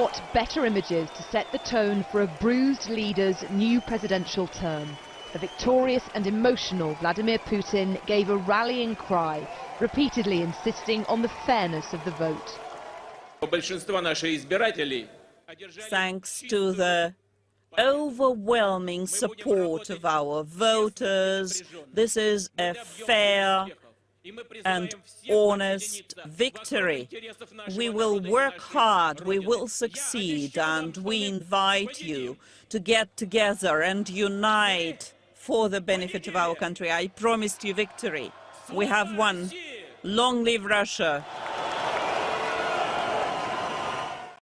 What better images to set the tone for a bruised leader's new presidential term? The victorious and emotional Vladimir Putin gave a rallying cry, repeatedly insisting on the fairness of the vote. Thanks to the overwhelming support of our voters, this is a fair and honest victory. We will work hard, we will succeed, and we invite you to get together and unite for the benefit of our country. I promised you victory. We have won. Long live Russia.